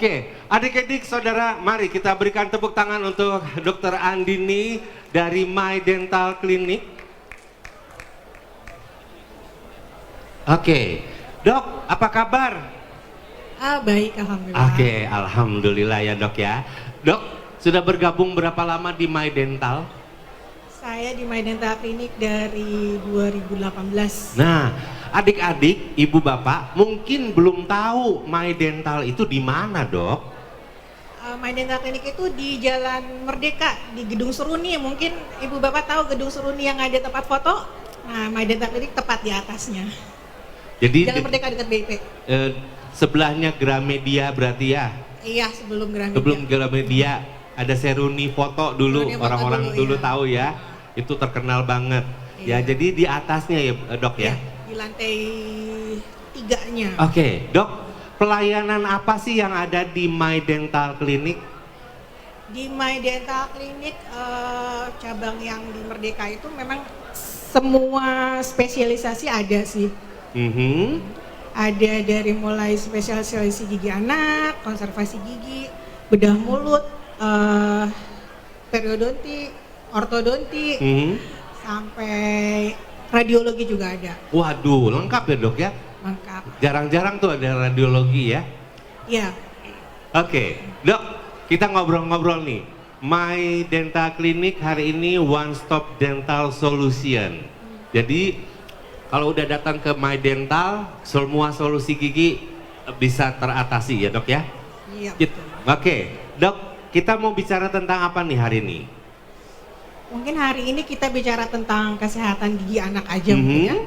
Oke, adik-adik saudara, mari kita berikan tepuk tangan untuk Dr. Andini dari My Dental Clinic. Oke, Dok, apa kabar? Baik, alhamdulillah. Oke, alhamdulillah ya Dok ya. Dok, sudah bergabung berapa lama di My Dental? Saya di My Dental Clinic dari 2018. Nah, adik-adik, ibu bapak mungkin belum tahu My Dental itu di mana, Dok? My Dental Clinic itu di Jalan Merdeka, di Gedung Seruni. Mungkin ibu bapak tahu Gedung Seruni yang ada tempat foto? Nah, My Dental Clinic tepat di atasnya. Jadi Jalan Merdeka dekat BIP. Sebelahnya Gramedia berarti ya? Iya, sebelum Gramedia. Sebelum Gramedia ada Seruni foto dulu, Seruni foto orang-orang dulu ya. tahu ya. Itu terkenal banget. Iya. Ya, jadi di atasnya ya, Dok ya? Iya, di lantai 3-nya. Oke, Dok, pelayanan apa sih yang ada di My Dental Clinic? Di My Dental Clinic cabang yang di Merdeka itu memang semua spesialisasi ada sih. Ada dari mulai spesialisasi gigi anak, konservasi gigi, bedah mulut, periodonti, ortodonti, sampai radiologi juga ada. Waduh, lengkap ya Dok ya? Lengkap. Jarang-jarang tuh ada radiologi ya? Iya. Oke, Dok, kita ngobrol-ngobrol nih. My Dental Clinic hari ini one stop dental solution. Jadi kalau udah datang ke My Dental, semua solusi gigi bisa teratasi ya Dok ya? Iya. Oke, Dok, kita mau bicara tentang apa nih hari ini? Mungkin hari ini kita bicara tentang kesehatan gigi anak aja mungkin ya.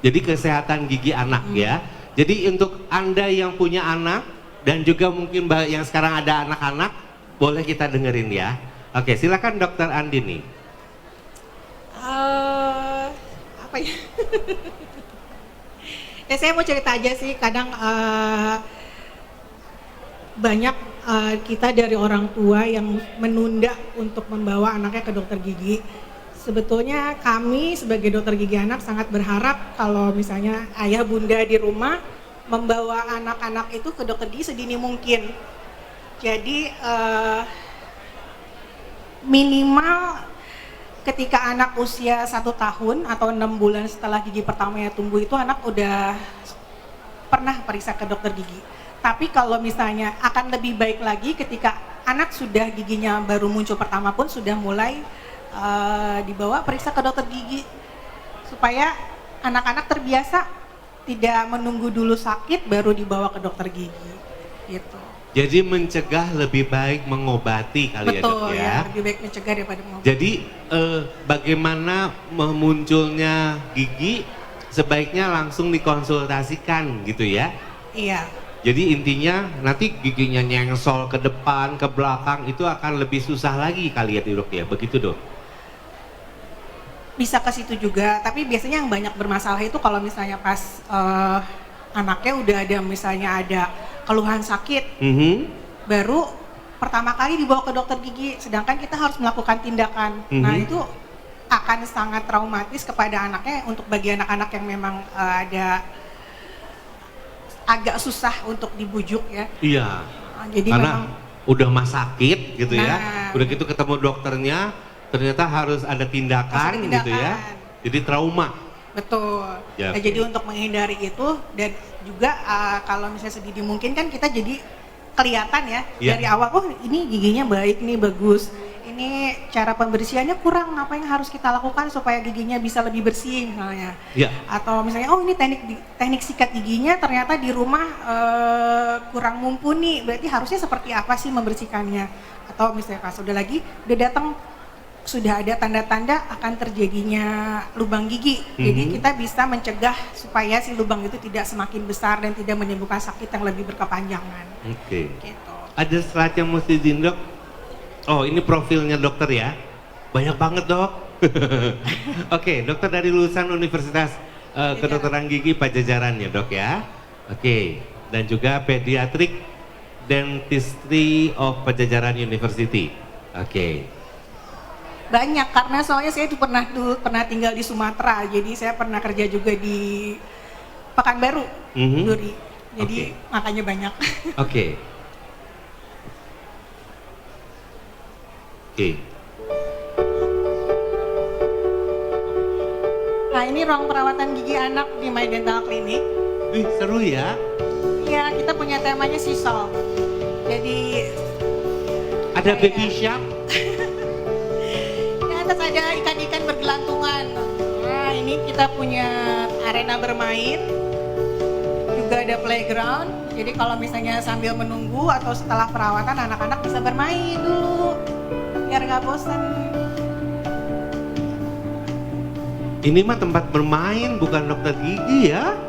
Jadi kesehatan gigi anak ya. Jadi untuk Anda yang punya anak dan juga mungkin yang sekarang ada anak-anak, boleh kita dengerin ya. Oke, silakan Dokter Andini. Apa ya? Ya saya mau cerita aja sih, kadang banyak kita dari orang tua yang menunda untuk membawa anaknya ke dokter gigi. Sebetulnya kami sebagai dokter gigi anak sangat berharap kalau misalnya ayah bunda di rumah membawa anak-anak itu ke dokter gigi sedini mungkin. Jadi minimal ketika anak usia 1 tahun atau 6 bulan setelah gigi pertamanya tumbuh itu anak udah pernah periksa ke dokter gigi. Tapi kalau misalnya akan lebih baik lagi ketika anak sudah giginya baru muncul pertama pun sudah mulai dibawa periksa ke dokter gigi supaya anak-anak terbiasa tidak menunggu dulu sakit baru dibawa ke dokter gigi gitu. Jadi mencegah lebih baik mengobati kali ya Dok ya? Betul ya, lebih baik mencegah daripada mengobati. Jadi bagaimana memunculnya gigi sebaiknya langsung dikonsultasikan gitu ya? Iya. Jadi intinya nanti giginya nyengsol ke depan, ke belakang itu akan lebih susah lagi kali ya Dok ya? Begitu Dok? Bisa ke situ juga, tapi biasanya yang banyak bermasalah itu kalau misalnya pas anaknya udah ada misalnya ada keluhan sakit, baru pertama kali dibawa ke dokter gigi, sedangkan kita harus melakukan tindakan. Nah itu akan sangat traumatis kepada anaknya untuk bagi anak-anak yang memang ada agak susah untuk dibujuk ya. Iya. Jadi karena memang udah mah sakit gitu ya, Nah. udah gitu ketemu dokternya ternyata harus ada tindakan, gitu ya, jadi trauma. betul. Ya, Nah, oke. jadi untuk menghindari itu dan juga kalau misalnya sedini mungkin kan kita jadi kelihatan ya Iya. dari awal, oh ini giginya baik nih, bagus. Ini cara pembersihannya kurang, apa yang harus kita lakukan supaya giginya bisa lebih bersih misalnya. Iya. Atau misalnya oh ini teknik sikat giginya ternyata di rumah kurang mumpuni, berarti harusnya seperti apa sih membersihkannya. Atau misalnya pas udah datang sudah ada tanda-tanda akan terjadinya lubang gigi. Jadi kita bisa mencegah supaya si lubang itu tidak semakin besar dan tidak menimbulkan sakit yang lebih berkepanjangan. Oke. Gitu. Ada slide yang mesti Dok? Oh ini profilnya dokter ya? Banyak banget Dok. Oke, dokter dari lulusan Universitas Kedokteran Gigi Pajajaran ya Dok ya? Oke, dan juga Pediatric Dentistry of Pajajaran University. Oke. Banyak karena soalnya saya tuh pernah tinggal di Sumatera, jadi saya pernah kerja juga di Pekanbaru, Duri. Jadi makanya banyak. Oke. Oke. Nah, ini ruang perawatan gigi anak di My Dental Clinic. Wih, seru ya. Ya, kita punya temanya sisal. Jadi Ada kayak- baby shark. di atas ada ikan-ikan bergelantungan. Nah, ini kita punya arena bermain. Juga ada playground. Jadi kalau misalnya sambil menunggu atau setelah perawatan, anak-anak bisa bermain dulu. Biar nggak bosan. Ini mah tempat bermain, bukan dokter gigi ya.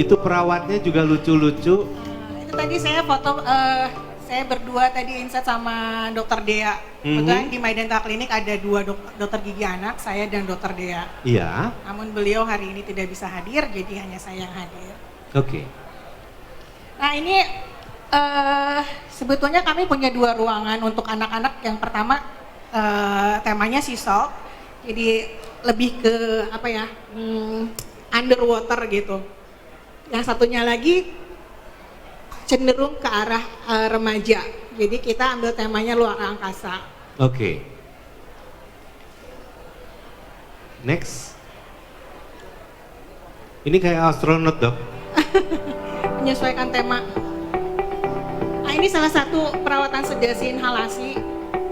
Itu perawatnya juga lucu-lucu. Nah, itu tadi saya foto, saya berdua tadi insert sama dokter Dea. Kebetulan di My Dental Clinic ada dua dokter gigi anak, saya dan dokter Dea. Iya. Namun beliau hari ini tidak bisa hadir, jadi hanya saya yang hadir. Oke. Nah ini sebetulnya kami punya dua ruangan untuk anak-anak. Yang pertama temanya sea salt, jadi lebih ke apa ya, underwater gitu. Yang satunya lagi cenderung ke arah remaja, jadi kita ambil temanya luar angkasa. Oke. Next. Ini kayak astronot, Dok. Menyesuaikan tema. Nah ini salah satu perawatan sedasi inhalasi.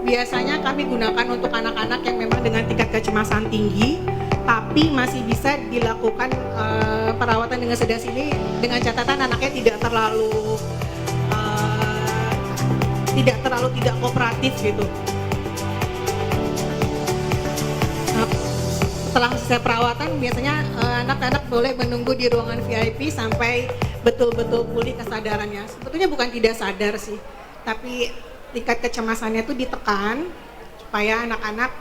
Biasanya kami gunakan untuk anak-anak yang memang dengan tingkat kecemasan tinggi, tapi masih bisa dilakukan perawatan dengan sedasi ini dengan catatan anaknya tidak terlalu tidak kooperatif gitu. Nah, setelah selesai perawatan biasanya anak-anak boleh menunggu di ruangan VIP sampai betul-betul pulih kesadarannya. Sebetulnya bukan tidak sadar sih, tapi tingkat kecemasannya itu ditekan supaya anak-anak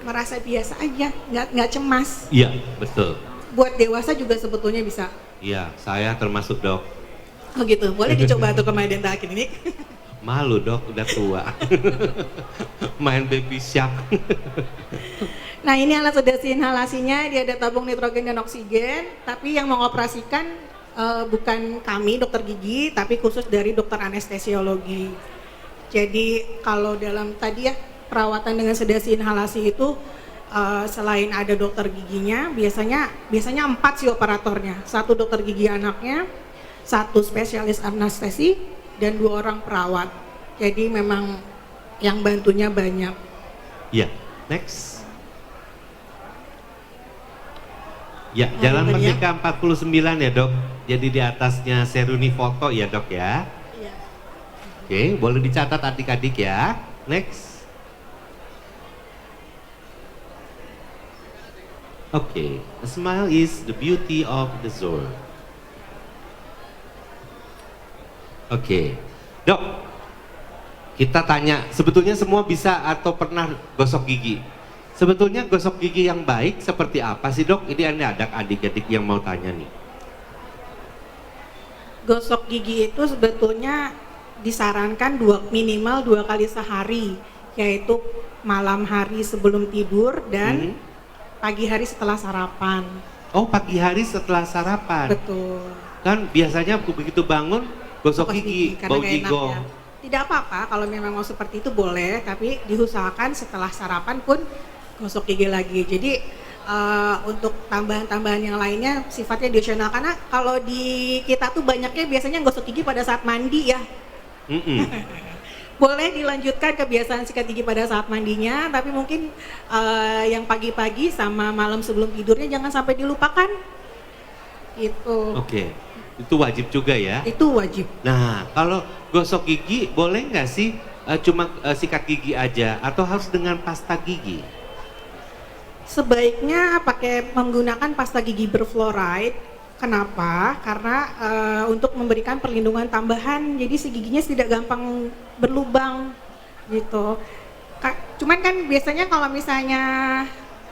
merasa biasa aja, nggak cemas. Iya, betul. Buat dewasa juga sebetulnya bisa. Iya, saya termasuk, Dok. Oh gitu, boleh dicoba tuh ke My Dental Clinic. Malu, Dok, udah tua. Main baby shark. Nah ini alat sedasi inhalasinya, dia ada tabung nitrogen dan oksigen, tapi yang mengoperasikan bukan kami dokter gigi, tapi khusus dari dokter anestesiologi. Jadi kalau dalam tadi ya perawatan dengan sedasi inhalasi itu selain ada dokter giginya, biasanya 4 sih operatornya, 1 dokter gigi anaknya, 1 spesialis anestesi, dan 2 orang perawat. Jadi memang yang bantunya banyak. Ya, next. Ya, Nah, Jalan ini ya. Merdeka 49 ya, Dok. Jadi di atasnya Seruni Foto ya, Dok ya. Iya. Oke, boleh dicatat adik-adik ya. Next. Oke, a smile is the beauty of the soul. Oke, Dok. Kita tanya, sebetulnya semua bisa atau pernah gosok gigi? Sebetulnya gosok gigi yang baik seperti apa sih, Dok? Ini ada adik-adik yang mau tanya nih. Gosok gigi itu sebetulnya disarankan minimal 2 kali sehari, yaitu malam hari sebelum tidur dan pagi hari setelah sarapan. Oh, pagi hari setelah sarapan. Betul. Kan biasanya begitu bangun gosok gigi, karena bau nggak enak jigong. ya. Tidak apa-apa kalau memang mau seperti itu boleh, tapi diusahakan setelah sarapan pun gosok gigi lagi. Jadi untuk tambahan-tambahan yang lainnya sifatnya additional, karena kalau di kita tuh banyaknya biasanya gosok gigi pada saat mandi ya. Boleh dilanjutkan kebiasaan sikat gigi pada saat mandinya, tapi mungkin yang pagi-pagi sama malam sebelum tidurnya jangan sampai dilupakan. Itu. Oke, itu wajib juga ya. Itu wajib. Nah, kalau gosok gigi boleh nggak sih cuma sikat gigi aja atau harus dengan pasta gigi? Sebaiknya pakai menggunakan pasta gigi berfluoride. Kenapa? Karena untuk memberikan perlindungan tambahan, jadi si giginya tidak gampang berlubang gitu. Cuman kan biasanya kalau misalnya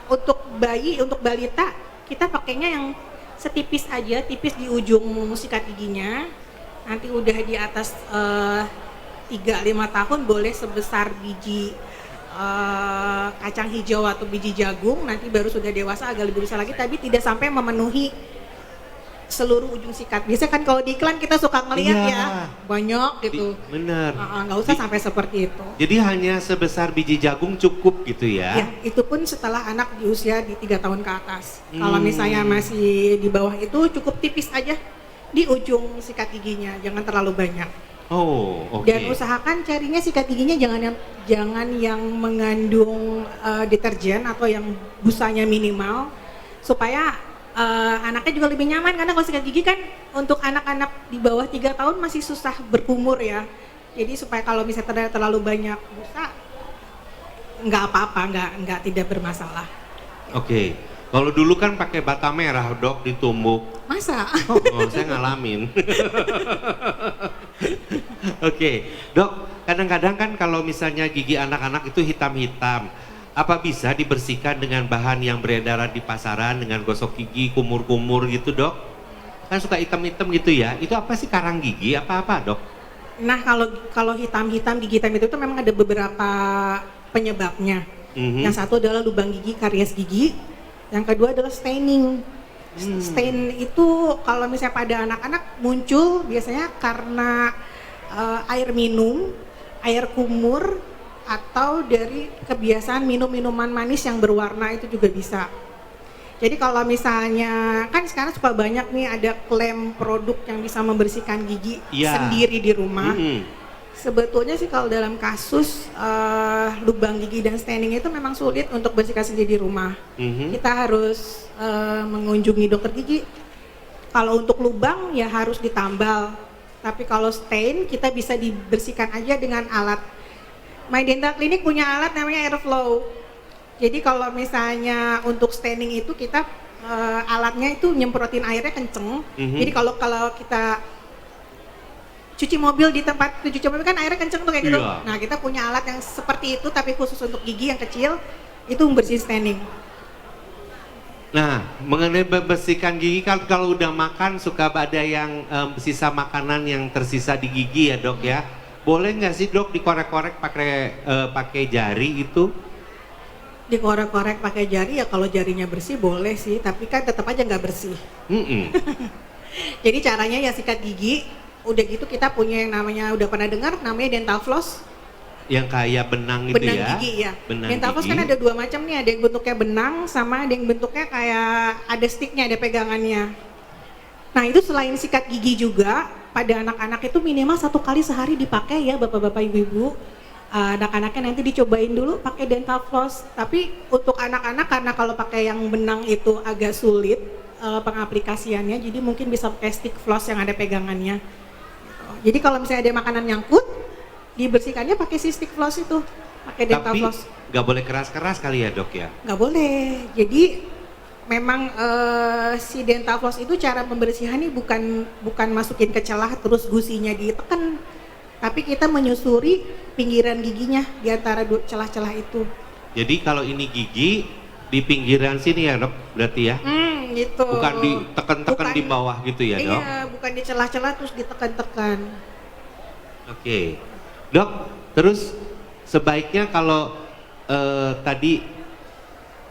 untuk bayi, untuk balita, kita pakainya yang setipis aja, tipis di ujung sikat giginya. Nanti udah di atas 3-5 tahun boleh sebesar biji kacang hijau atau biji jagung. Nanti baru sudah dewasa agak lebih besar lagi, tapi tidak sampai memenuhi seluruh ujung sikat. Biasanya kan kalau di iklan kita suka ngelihat Iya. ya, banyak gitu. Bener. Nggak usah sampai seperti itu. Jadi hanya sebesar biji jagung cukup gitu ya? Ya, itu pun setelah anak di usia di 3 tahun ke atas. Kalau Hmm. misalnya masih di bawah itu cukup tipis aja di ujung sikat giginya, jangan terlalu banyak. Oh, oke. Dan usahakan carinya sikat giginya jangan yang mengandung deterjen atau yang busanya minimal supaya anaknya juga lebih nyaman, karena kalau sikat gigi kan untuk anak-anak di bawah 3 tahun masih susah berkumur ya. Jadi supaya kalau misalnya terlalu banyak busa nggak apa-apa, nggak tidak bermasalah. Oke. Kalau dulu kan pakai bata merah dok ditumbuk. Masa? Oh, saya ngalamin. Oke, dok. Kadang-kadang kan kalau misalnya gigi anak-anak itu hitam-hitam, apa bisa dibersihkan dengan bahan yang beredar di pasaran dengan gosok gigi, kumur-kumur gitu dok? Kan suka hitam-hitam gitu ya. Itu apa sih, karang gigi apa-apa dok? Nah, kalau hitam-hitam gigi hitam itu tuh memang ada beberapa penyebabnya. Mhm. Yang satu adalah lubang gigi, karies gigi. Yang kedua adalah staining. Stain itu kalau misalnya pada anak-anak muncul biasanya karena air minum, air kumur, atau dari kebiasaan minum minuman manis yang berwarna, itu juga bisa. Jadi kalau misalnya kan sekarang suka banyak nih ada klaim produk yang bisa membersihkan gigi Iya. sendiri di rumah. Mhm. Sebetulnya sih kalau dalam kasus lubang gigi dan staining itu memang sulit untuk bersihkan sendiri di rumah. Mhm. Kita harus mengunjungi dokter gigi. Kalau untuk lubang ya harus ditambal. Tapi kalau stain kita bisa dibersihkan aja dengan alat. My Dental Clinic punya alat namanya Airflow. Jadi kalau misalnya untuk staining itu kita alatnya itu nyemprotin airnya kenceng. Mhm. Jadi kalau kita cuci mobil di tempat cuci mobil kan airnya kenceng tuh kayak gitu. Iya. Nah, kita punya alat yang seperti itu tapi khusus untuk gigi yang kecil, itu membersih staining. Nah, mengenai membersihkan gigi, kalau udah makan suka ada yang sisa makanan yang tersisa di gigi ya dok ya. Boleh nggak sih dok dikorek-korek pakai jari itu? Dikorek-korek pakai jari ya, kalau jarinya bersih boleh sih, tapi kan tetap aja nggak bersih. Mm-mm. Jadi caranya ya sikat gigi, udah gitu kita punya yang namanya, udah pernah dengar namanya dental floss. Yang kayak benang gitu Benang ya? gigi ya. Benang Dental floss gigi. kan ada dua macam nih, ada yang bentuknya benang sama ada yang bentuknya kayak ada sticknya, ada pegangannya. Nah itu selain sikat gigi juga, pada anak-anak itu minimal 1 kali sehari dipakai ya bapak-bapak ibu-ibu. Anak-anaknya nanti dicobain dulu pakai dental floss. Tapi untuk anak-anak karena kalau pakai yang benang itu agak sulit pengaplikasiannya, jadi mungkin bisa pakai stick floss yang ada pegangannya. Jadi kalau misalnya ada makanan nyangkut, dibersihkannya pakai si stick floss itu, pakai dental Tapi floss. nggak boleh keras-keras kali ya dok ya? Nggak boleh. Jadi memang si dental floss itu cara pembersihannya bukan masukin ke celah terus gusinya ditekan, tapi kita menyusuri pinggiran giginya di antara celah-celah itu. Jadi kalau ini gigi di pinggiran sini ya dok, berarti ya? Gitu. Bukan ditekan-tekan Bukan- di bawah gitu ya dok? Iya, bukan di celah-celah terus ditekan-tekan. Oke, dok. Terus sebaiknya kalau tadi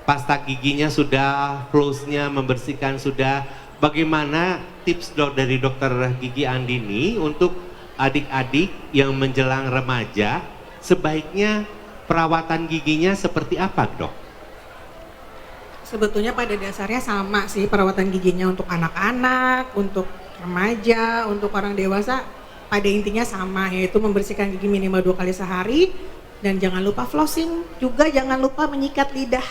pasta giginya sudah, flossnya membersihkan sudah, bagaimana tips dok dari dokter gigi Andini untuk adik-adik yang menjelang remaja, sebaiknya perawatan giginya seperti apa dok? Sebetulnya pada dasarnya sama sih perawatan giginya untuk anak-anak, untuk remaja, untuk orang dewasa, pada intinya sama, yaitu membersihkan gigi minimal 2 kali sehari, dan jangan lupa flossing, juga jangan lupa menyikat lidah.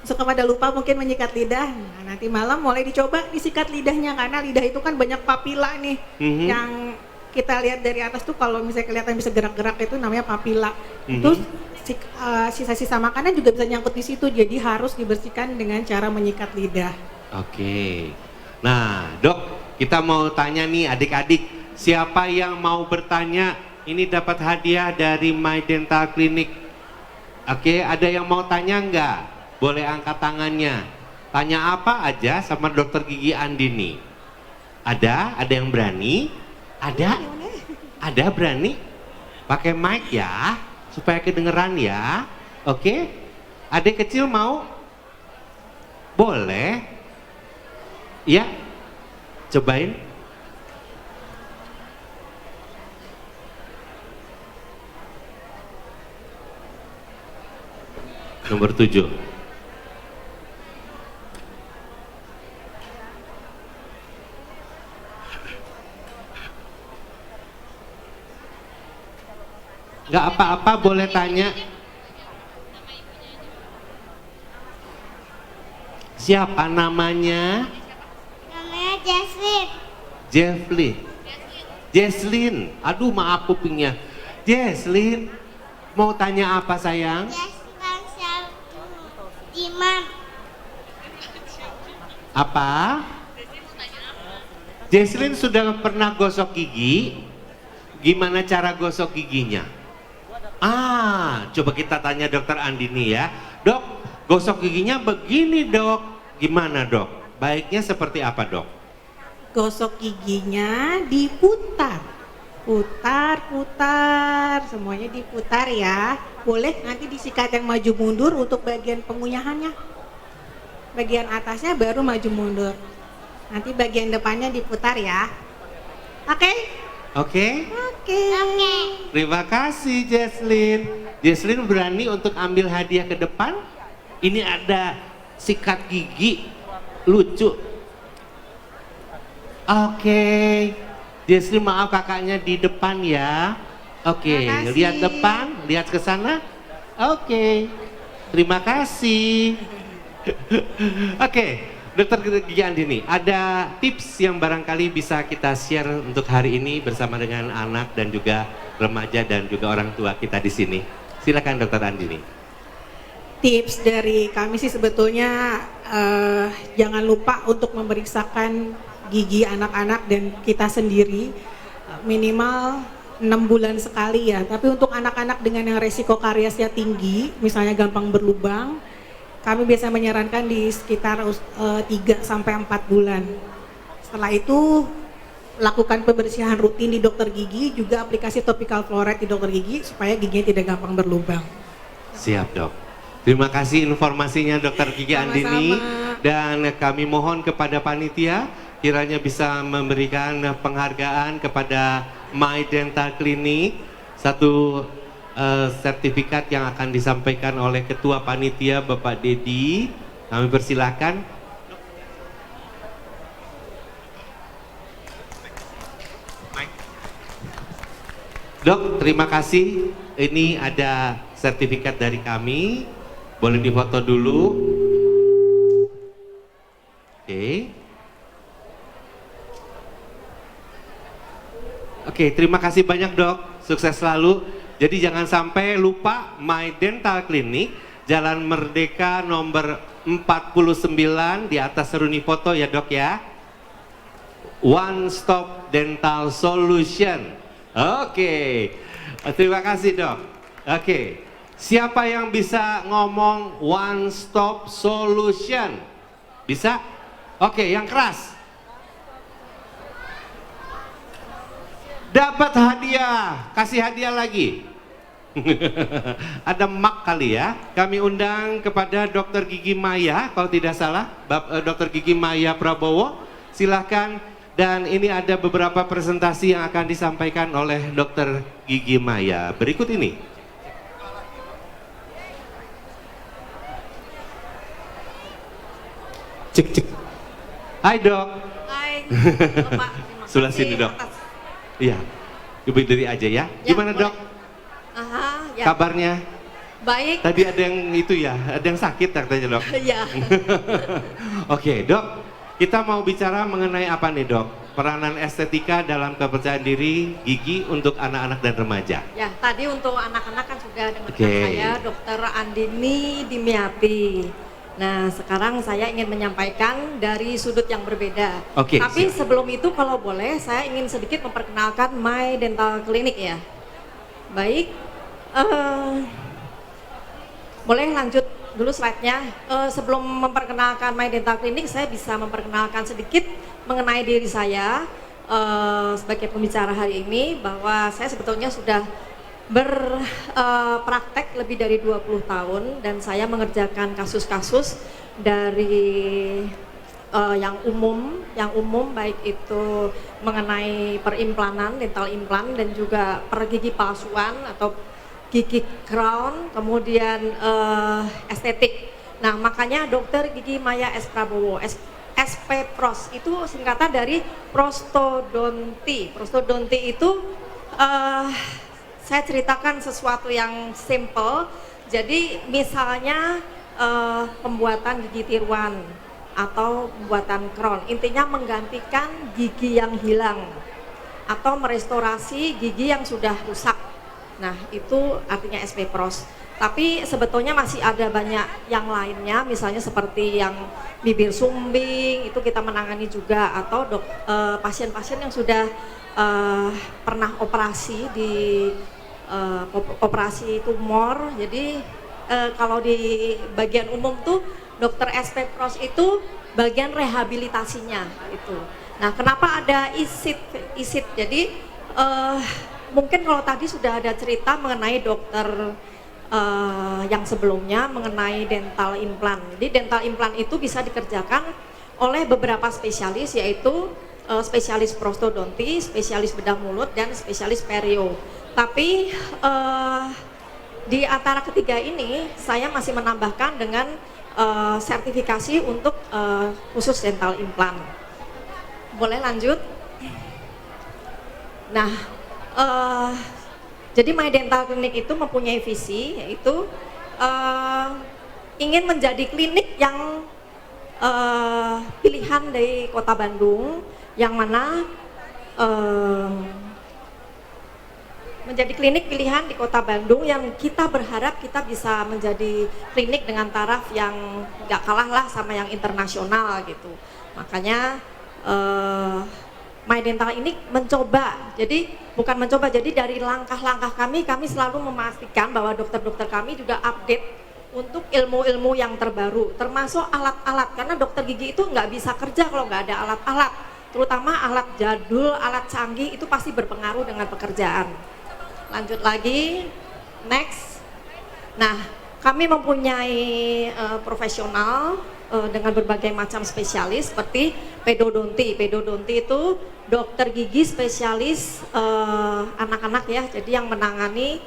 Suka pada lupa mungkin menyikat lidah, nah, nanti malam mulai dicoba disikat lidahnya, karena lidah itu kan banyak papila nih, Mhm. yang kita lihat dari atas tuh kalau misalnya kelihatan bisa gerak-gerak itu namanya papila. Mhm. Terus sisa-sisa makanan juga bisa nyangkut di situ, jadi harus dibersihkan dengan cara menyikat lidah. Oke. Nah, dok, kita mau tanya nih adik-adik, siapa yang mau bertanya? Ini dapat hadiah dari My Dental Clinic. Oke, ada yang mau tanya nggak? Boleh angkat tangannya. Tanya apa aja sama dokter gigi Andini. Ada? Ada yang berani? Ada? Ada berani? Pakai mic ya, supaya kedengeran ya. Oke? Adik kecil mau? Boleh? Ya? Cobain. Nomor 7. Nggak apa-apa, boleh tanya. Siapa namanya? Namanya Jesslyn. Jeffly. Jesslyn. Aduh, maaf kupingnya. Jesslyn, mau tanya apa sayang? Jesslyn satu. Iman. Apa? Jesslyn sudah pernah gosok gigi? Gimana cara gosok giginya? Coba kita tanya dokter Andini ya. Dok, gosok giginya begini dok. Gimana dok? Baiknya seperti apa dok? Gosok giginya diputar, putar, semuanya diputar ya. Boleh nanti disikat yang maju mundur untuk bagian pengunyahannya. Bagian atasnya baru maju mundur. Nanti bagian depannya diputar ya. Oke? Oke? Oke. Terima kasih Jesslyn. Jesslyn berani untuk ambil hadiah ke depan. Ini ada sikat gigi lucu. Oke. Jesslyn maaf kakaknya di depan ya. Oke, Terima kasih. lihat depan, lihat ke sana. Oke. Terima kasih. Oke. Dokter Gigi Andini, ada tips yang barangkali bisa kita share untuk hari ini bersama dengan anak dan juga remaja dan juga orang tua kita di sini. Silakan Dokter Andini. Tips dari kami sih sebetulnya jangan lupa untuk memeriksakan gigi anak-anak dan kita sendiri minimal 6 bulan sekali ya. Tapi untuk anak-anak dengan yang resiko kariesnya tinggi, misalnya gampang berlubang, kami biasa menyarankan di sekitar 3 sampai 4 bulan. Setelah itu lakukan pembersihan rutin di dokter gigi, juga aplikasi topical fluoride di dokter gigi supaya giginya tidak gampang berlubang. Siap dok. Terima kasih informasinya Dokter Gigi Andini. Dan kami mohon kepada panitia kiranya bisa memberikan penghargaan kepada My Dental Clinic, satu sertifikat yang akan disampaikan oleh Ketua Panitia Bapak Dedi. Kami persilahkan. Dok, terima kasih. Ini ada sertifikat dari kami. Boleh difoto dulu. Oke, terima kasih banyak dok. Sukses selalu. Jadi jangan sampai lupa My Dental Clinic, Jalan Merdeka nomor 49 di atas seruni foto ya dok ya. One Stop Dental Solution. Oke, terima kasih dok. Oke, siapa yang bisa ngomong One Stop Solution? Bisa? Oke, yang keras. Dapat hadiah, kasih hadiah lagi. Ada mak kali ya. Kami undang kepada Dokter Gigi Maya, kalau tidak salah, Dokter Gigi Maya Prabowo. Silahkan. Dan ini ada beberapa presentasi yang akan disampaikan oleh Dokter Gigi Maya. Berikut ini. Cek cek. Hai dok. Hai, Bapak. Terima Sebelah kasih sini dok. atas- Iya. Ibu dari aja ya. Gimana boleh. dok? Aha, ya. Kabarnya? Baik. Tadi ada yang itu ya, ada yang sakit katanya dok. Ya. Oke dok, kita mau bicara mengenai apa nih dok? Peranan estetika dalam kepercayaan diri gigi untuk anak-anak dan remaja. Ya, tadi untuk anak-anak kan sudah dengarkan Oke. saya Dokter Andini Dimyati. Nah, sekarang saya ingin menyampaikan dari sudut yang berbeda. Oke, Tapi siap. sebelum itu kalau boleh saya ingin sedikit memperkenalkan My Dental Clinic ya. Baik. Boleh lanjut dulu slide-nya. Sebelum memperkenalkan My Dental Clinic, saya bisa memperkenalkan sedikit mengenai diri saya sebagai pembicara hari ini, bahwa saya sebetulnya sudah berpraktek lebih dari 20 tahun dan saya mengerjakan kasus-kasus dari yang umum baik itu mengenai perimplantan, dental implant dan juga pergigi palsuan atau gigi crown, kemudian estetik. Nah, makanya Dokter Gigi Maya S. Prabowo, SP Pros itu singkatan dari prostodonti. Prostodonti itu saya ceritakan sesuatu yang simple. Jadi misalnya pembuatan gigi tiruan atau pembuatan crown, intinya menggantikan gigi yang hilang atau merestorasi gigi yang sudah rusak. Nah, itu artinya SP Pros. Tapi sebetulnya masih ada banyak yang lainnya, misalnya seperti yang bibir sumbing itu kita menangani juga, atau pasien-pasien yang sudah pernah operasi di operasi tumor. Jadi kalau di bagian umum tuh dokter SP Pros itu bagian rehabilitasinya itu. Nah, kenapa ada ISIT? Jadi mungkin kalau tadi sudah ada cerita mengenai dokter yang sebelumnya mengenai dental implant. Jadi dental implant itu bisa dikerjakan oleh beberapa spesialis, yaitu spesialis prostodonti, spesialis bedah mulut, dan spesialis perio. Tapi di antara ketiga ini saya masih menambahkan dengan sertifikasi untuk khusus dental implant. Boleh lanjut? Nah, jadi My Dental Clinic itu mempunyai visi, yaitu ingin menjadi klinik yang pilihan dari Kota Bandung, yang mana menjadi klinik pilihan di Kota Bandung yang kita berharap kita bisa menjadi klinik dengan taraf yang gak kalah lah sama yang internasional gitu. Makanya My Dental ini mencoba, jadi bukan mencoba, jadi dari langkah-langkah kami selalu memastikan bahwa dokter-dokter kami juga update untuk ilmu-ilmu yang terbaru, termasuk alat-alat, karena dokter gigi itu nggak bisa kerja kalau nggak ada alat-alat, terutama alat jadul, alat canggih itu pasti berpengaruh dengan pekerjaan. Lanjut lagi, next. Nah, kami mempunyai profesional dengan berbagai macam spesialis seperti pedodonti. Pedodonti itu dokter gigi spesialis anak-anak ya, jadi yang menangani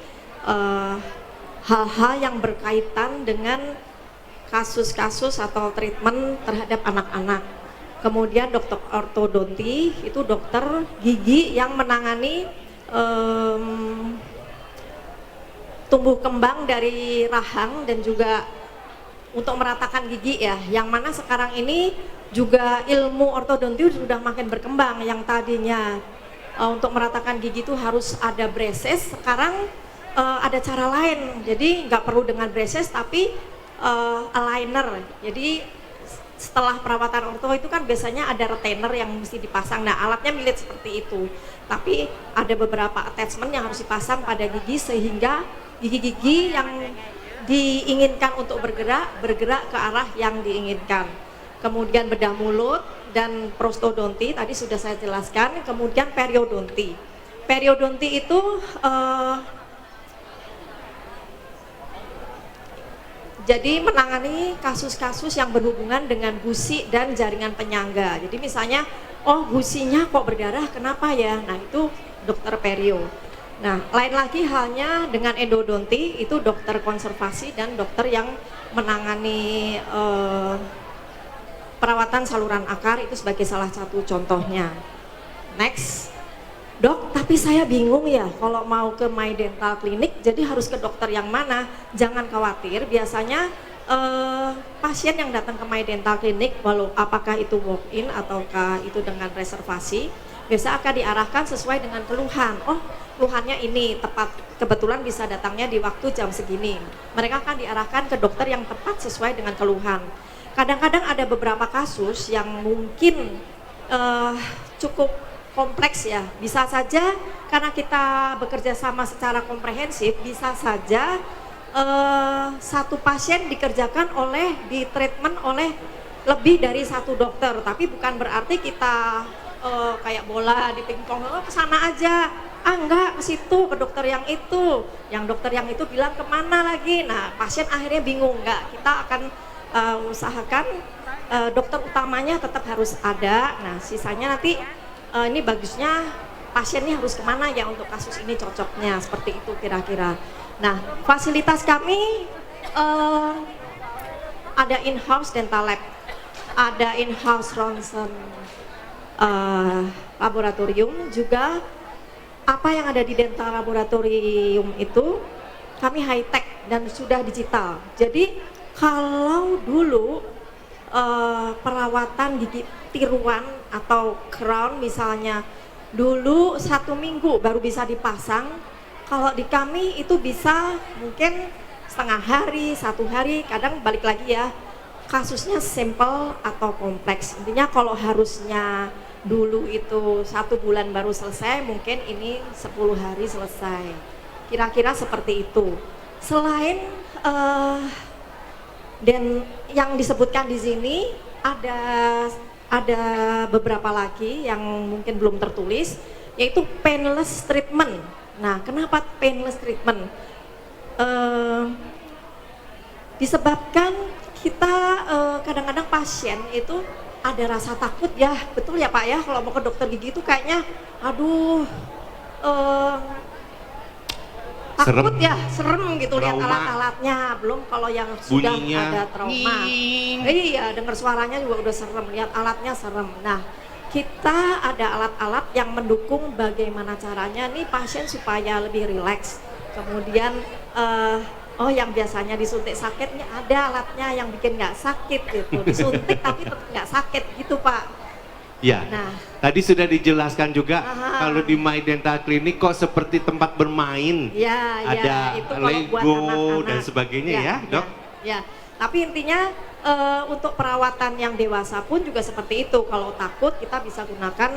hal-hal yang berkaitan dengan kasus-kasus atau treatment terhadap anak-anak. Kemudian dokter ortodonti itu dokter gigi yang menangani tumbuh kembang dari rahang dan juga untuk meratakan gigi ya, yang mana sekarang ini juga ilmu ortodonti sudah makin berkembang. Yang tadinya untuk meratakan gigi itu harus ada braces, sekarang ada cara lain, jadi nggak perlu dengan braces tapi aligner. Jadi setelah perawatan orto itu kan biasanya ada retainer yang mesti dipasang. Nah, alatnya mirip seperti itu, tapi ada beberapa attachment yang harus dipasang pada gigi sehingga gigi-gigi yang diinginkan untuk bergerak ke arah yang diinginkan. Kemudian bedah mulut dan prostodonti tadi sudah saya jelaskan. Kemudian periodonti. Periodonti itu jadi menangani kasus-kasus yang berhubungan dengan gusi dan jaringan penyangga. Jadi misalnya, oh gusinya kok berdarah, kenapa ya? Nah, itu dokter perio. Nah, lain lagi halnya dengan endodonti, itu dokter konservasi dan dokter yang menangani perawatan saluran akar, itu sebagai salah satu contohnya. Next. Dok, tapi saya bingung ya kalau mau ke My Dental Clinic, jadi harus ke dokter yang mana? Jangan khawatir, biasanya pasien yang datang ke My Dental Clinic, walau apakah itu walk-in ataukah itu dengan reservasi, biasa akan diarahkan sesuai dengan keluhan. Oh, keluhannya ini tepat, kebetulan bisa datangnya di waktu jam segini. Mereka akan diarahkan ke dokter yang tepat sesuai dengan keluhan. Kadang-kadang ada beberapa kasus yang mungkin cukup kompleks ya, bisa saja karena kita bekerja sama secara komprehensif, bisa saja satu pasien dikerjakan di treatment oleh lebih dari satu dokter, tapi bukan berarti kita kayak bola di pingpong, ke sana aja, enggak, ke situ, ke dokter yang dokter yang itu bilang kemana lagi. Nah, pasien akhirnya bingung. Enggak, kita akan usahakan dokter utamanya tetap harus ada. Nah, sisanya nanti ini bagusnya pasiennya harus kemana ya untuk kasus ini cocoknya, seperti itu kira-kira. Nah, fasilitas kami ada in-house dental lab, ada in-house ronsen laboratorium juga. Apa yang ada di dental laboratorium itu kami high tech dan sudah digital. Jadi kalau dulu perawatan gigi tiruan atau crown misalnya dulu 1 minggu baru bisa dipasang, kalau di kami itu bisa mungkin setengah hari, 1 hari, kadang balik lagi ya kasusnya simple atau kompleks. Intinya kalau harusnya dulu itu 1 bulan baru selesai, mungkin ini 10 hari selesai, kira-kira seperti itu. Selain dan yang disebutkan di sini ada beberapa lagi yang mungkin belum tertulis, yaitu painless treatment. Nah, kenapa painless treatment? Disebabkan kita kadang-kadang pasien itu ada rasa takut ya, betul ya Pak ya, kalau mau ke dokter gigi itu kayaknya aduh takut Serem. ya, serem gitu lihat Trauma. alat-alatnya, belum kalau yang sudah Bunyinya, ada trauma. "Nying." Iya, dengar suaranya juga udah serem, lihat alatnya serem. Nah, kita ada alat-alat yang mendukung bagaimana caranya nih pasien supaya lebih rileks. Kemudian oh yang biasanya disuntik sakit, nih ada alatnya yang bikin nggak sakit gitu, disuntik tapi tetap nggak sakit gitu Pak. Ya, Nah, tadi sudah dijelaskan juga Aha. kalau di My Dental Clinic kok seperti tempat bermain. ya, Ada ya, itu kalau buat Lego anak-anak. dan sebagainya ya, Dok? Ya, tapi intinya untuk perawatan yang dewasa pun juga seperti itu. Kalau takut kita bisa gunakan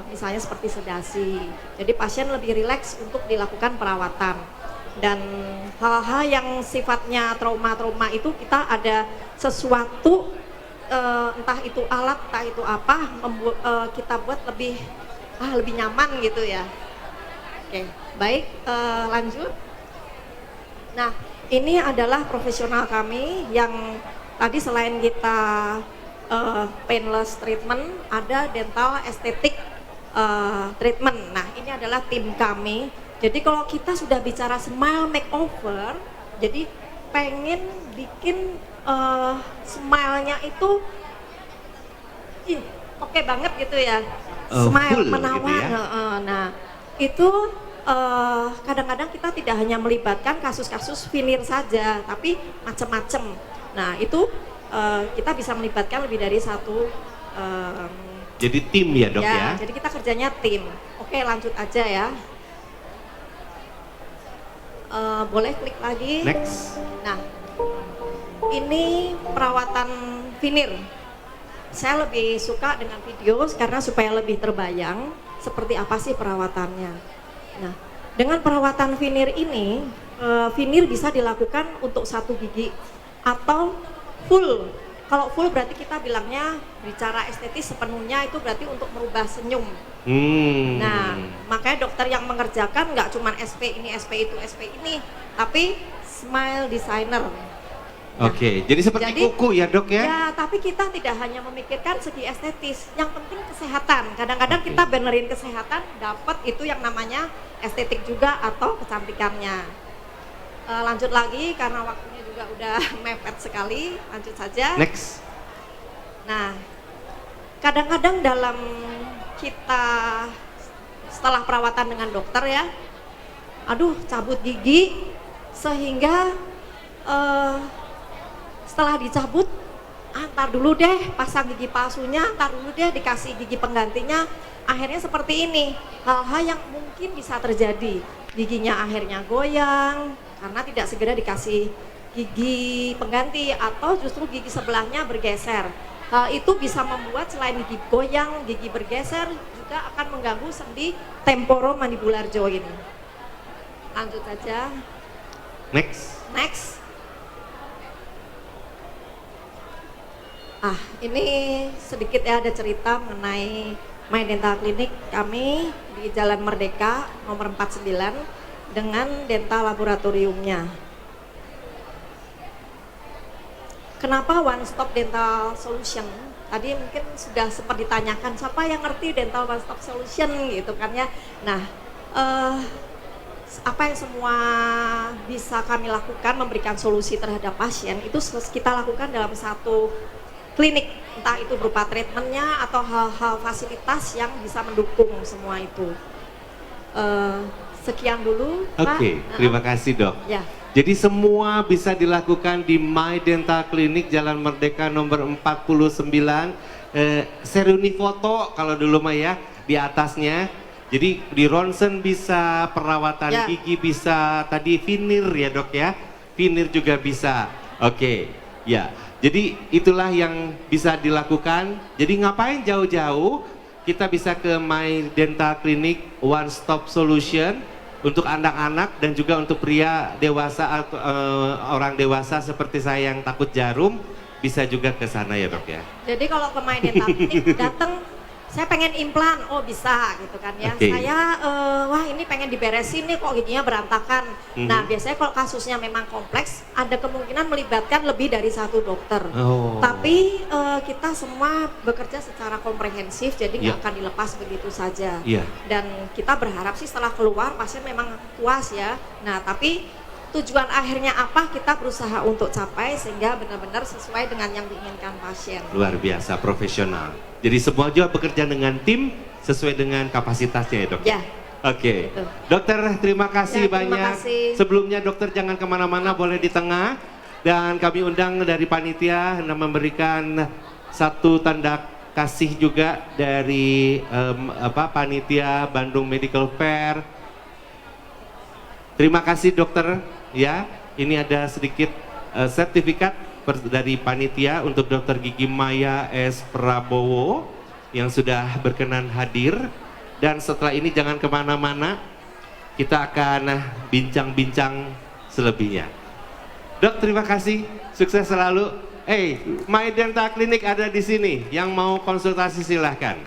misalnya seperti sedasi. Jadi pasien lebih rileks untuk dilakukan perawatan. Dan hal-hal yang sifatnya trauma-trauma itu kita ada sesuatu entah itu alat, entah itu apa, kita buat lebih nyaman gitu ya. Oke, baik, lanjut. Nah, ini adalah profesional kami yang tadi selain kita painless treatment, ada dental estetik treatment. Nah, ini adalah tim kami. Jadi kalau kita sudah bicara smile makeover, jadi pengen bikin smile-nya itu oke banget gitu ya, smile full menawan. gitu ya. Nah, itu kadang-kadang kita tidak hanya melibatkan kasus-kasus veneer saja, tapi macam-macam. Nah, itu kita bisa melibatkan lebih dari satu. Jadi tim ya Dok ya? Jadi kita kerjanya tim. Oke, lanjut aja ya. Boleh klik lagi. Next. Nah, ini perawatan veneer. Saya lebih suka dengan video karena supaya lebih terbayang seperti apa sih perawatannya. Nah, dengan perawatan veneer ini, veneer bisa dilakukan untuk 1 gigi atau full. Kalau full berarti kita bilangnya bicara estetis sepenuhnya, itu berarti untuk merubah senyum. Nah, makanya dokter yang mengerjakan nggak cuma SP ini, SP itu, SP ini, tapi smile designer. Nah, Oke, jadi seperti kuku ya Dok ya? Ya, tapi kita tidak hanya memikirkan segi estetis, yang penting kesehatan. Kadang-kadang kita benerin kesehatan, dapat itu yang namanya estetik juga atau kecantikannya. Lanjut lagi karena waktunya juga udah mepet sekali, lanjut saja. Next. Nah, kadang-kadang dalam kita setelah perawatan dengan dokter ya, aduh cabut gigi, sehingga setelah dicabut, ntar dulu deh pasang gigi palsunya, ntar dulu deh dikasih gigi penggantinya, akhirnya seperti ini. Hal-hal yang mungkin bisa terjadi, giginya akhirnya goyang karena tidak segera dikasih gigi pengganti, atau justru gigi sebelahnya bergeser. Hal itu bisa membuat selain gigi goyang, gigi bergeser juga akan mengganggu sendi temporomandibular joint. Lanjut saja. Next. Ini sedikit ya ada cerita mengenai My Dental Clinic kami di Jalan Merdeka nomor 49 dengan dental laboratoriumnya. kenapa one stop dental solution? Tadi mungkin sudah sempat ditanyakan siapa yang ngerti dental one stop solution gitu kan ya. Nah, apa yang semua bisa kami lakukan memberikan solusi terhadap pasien itu kita lakukan dalam satu klinik, entah itu berupa treatmentnya atau hal-hal fasilitas yang bisa mendukung semua itu. Sekian dulu, Pak. Oke, terima kasih dok. Ya. Jadi semua bisa dilakukan di My Dental Clinic Jalan Merdeka nomor 49. Seruni foto kalau dulu mah ya di atasnya. Jadi di ronsen bisa, perawatan Ya. gigi bisa, tadi veneer ya dok ya. Veneer juga bisa. Oke, ya. Jadi itulah yang bisa dilakukan. Jadi ngapain jauh-jauh? Kita bisa ke My Dental Clinic One Stop Solution untuk anak-anak dan juga untuk pria dewasa atau orang dewasa seperti saya yang takut jarum bisa juga ke sana ya dok ya. Jadi kalau ke My Dental Clinic datang, saya pengen implan, oh bisa gitu kan ya. Oke. Saya wah ini pengen diberesin nih kok giginya berantakan. Nah Mhm. biasanya kalau kasusnya memang kompleks, ada kemungkinan melibatkan lebih dari satu dokter. Oh. Tapi kita semua bekerja secara komprehensif, jadi nggak Iya. akan dilepas begitu saja. Iya. Dan kita berharap sih setelah keluar pasien memang puas ya. Nah tapi tujuan akhirnya apa kita berusaha untuk capai sehingga benar-benar sesuai dengan yang diinginkan pasien. Luar biasa profesional. Jadi semua juga bekerja dengan tim sesuai dengan kapasitasnya ya dok. Ya. Oke. Gitu. Dokter terima kasih Ya, terima banyak. kasih. Sebelumnya dokter jangan kemana-mana, boleh di tengah. Dan kami undang dari panitia hendak memberikan satu tanda kasih juga dari panitia Bandung Medical Fair. Terima kasih dokter ya. Ini ada sedikit sertifikat dari panitia untuk Dokter Gigi Maya S. Prabowo yang sudah berkenan hadir. Dan setelah ini jangan kemana-mana, kita akan bincang-bincang selebihnya. Dok, terima kasih, sukses selalu. My Dental Clinic ada di sini, yang mau konsultasi silahkan.